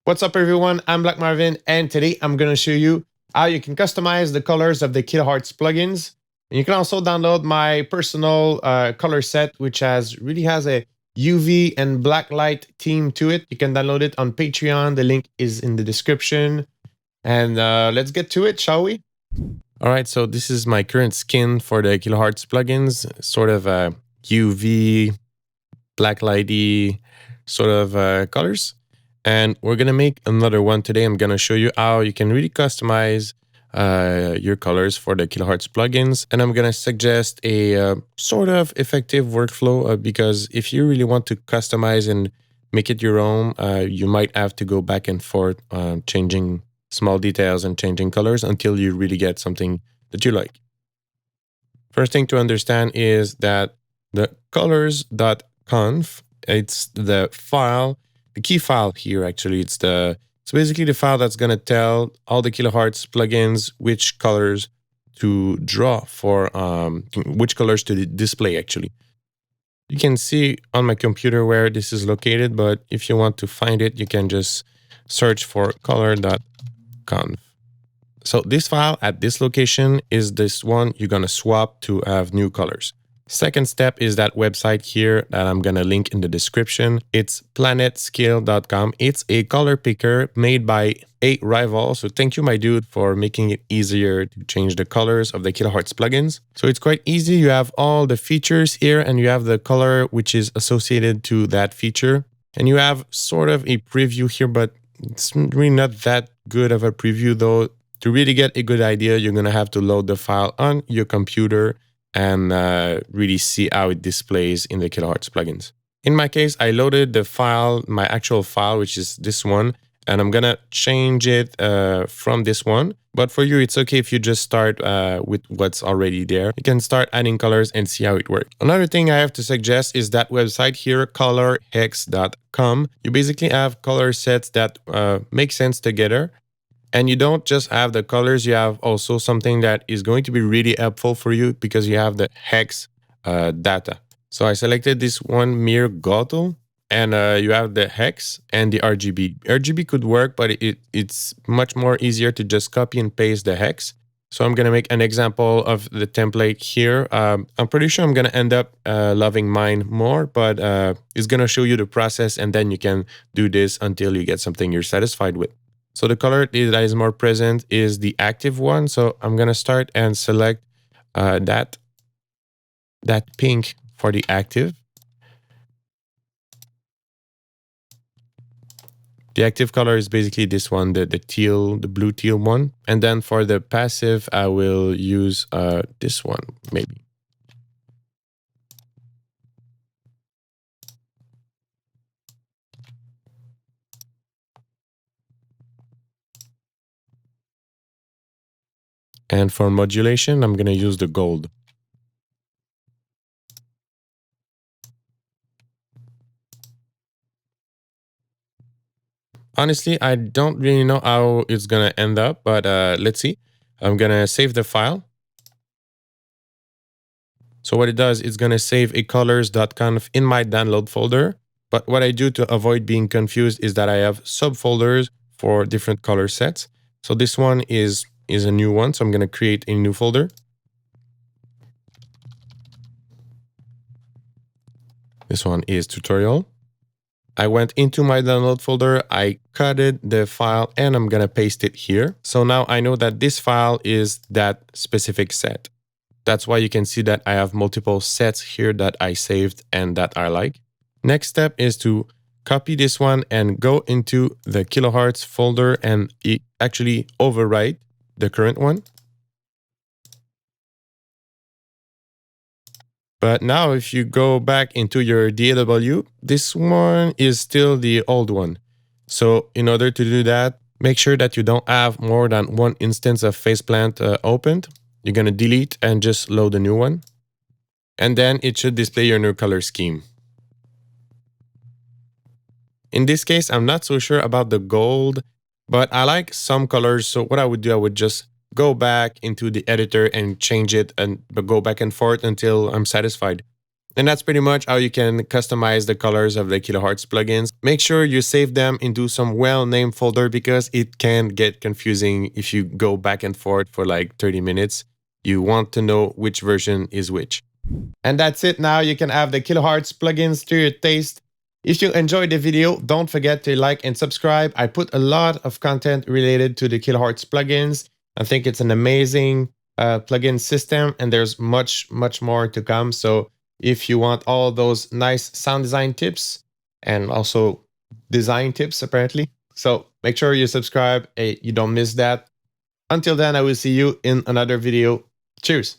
What's up everyone, I'm Black Marvin and today I'm going to show you how you can customize the colors of the Kilohearts plugins. And you can also download my personal color set which really has a UV and black light theme to it. You can download it on Patreon, the link is in the description. And let's get to it, shall we? Alright, so this is my current skin for the Kilohearts plugins, sort of a UV, black lighty sort of colors. And we're going to make another one today. I'm going to show you how you can really customize your colors for the Kilohearts plugins. And I'm going to suggest a sort of effective workflow because if you really want to customize and make it your own, you might have to go back and forth changing small details and changing colors until you really get something that you like. First thing to understand is that the colors.conf, it's the file. The key file here, actually, it's basically the file that's going to tell all the Kilohearts plugins which colors to draw for, which colors to display, actually. You can see on my computer where this is located, but if you want to find it, you can just search for color.conf. So this file at this location is this one you're going to swap to have new colors. Second step is that website here that I'm going to link in the description. It's planetscale.com. It's a color picker made by a rival. So thank you, my dude, for making it easier to change the colors of the Kilohearts plugins. So it's quite easy. You have all the features here and you have the color which is associated to that feature. And you have sort of a preview here, but it's really not that good of a preview though. To really get a good idea, you're going to have to load the file on your computer and really see how it displays in the Kilohearts plugins. In my case, I loaded the file, my actual file, which is this one, and I'm gonna change it from this one. But for you, it's okay if you just start with what's already there. You can start adding colors and see how it works. Another thing I have to suggest is that website here, colorhex.com. You basically have color sets that make sense together. And you don't just have the colors, you have also something that is going to be really helpful for you because you have the hex data. So I selected this one, Mir Gotel, and you have the hex and the RGB. RGB could work, but it's much more easier to just copy and paste the hex. So I'm going to make an example of the template here. I'm pretty sure I'm going to end up loving mine more, but it's going to show you the process and then you can do this until you get something you're satisfied with. So the color that is more present is the active one. So I'm going to start and select that pink for the active. The active color is basically this one, the blue teal one. And then for the passive, I will use this one, maybe. And for modulation, I'm going to use the gold. Honestly, I don't really know how it's going to end up, but let's see. I'm going to save the file. So what it does, it's going to save a colors.conf in my download folder. But what I do to avoid being confused is that I have subfolders for different color sets. So this one is a new one. So I'm going to create a new folder. This one is tutorial. I went into my download folder, I cutted the file and I'm going to paste it here. So now I know that this file is that specific set. That's why you can see that I have multiple sets here that I saved and that I like. Next step is to copy this one and go into the Kilohearts folder and actually overwrite the current one. But now if you go back into your DAW, this one is still the old one. So in order to do that, make sure that you don't have more than one instance of Faceplant opened. You're going to delete and just load a new one. And then it should display your new color scheme. In this case, I'm not so sure about the gold, but I like some colors. So what I would do, I would just go back into the editor and change it and go back and forth until I'm satisfied. And that's pretty much how you can customize the colors of the Kilohearts plugins. Make sure you save them into some well-named folder because it can get confusing if you go back and forth for like 30 minutes. You want to know which version is which. And that's it. Now you can have the Kilohearts plugins to your taste. If you enjoyed the video, don't forget to like and subscribe. I put a lot of content related to the Kilohearts plugins. I think it's an amazing plugin system, and there's much more to come. So if you want all those nice sound design tips and also design tips, apparently, so make sure you subscribe. You don't miss that. Until then, I will see you in another video. Cheers.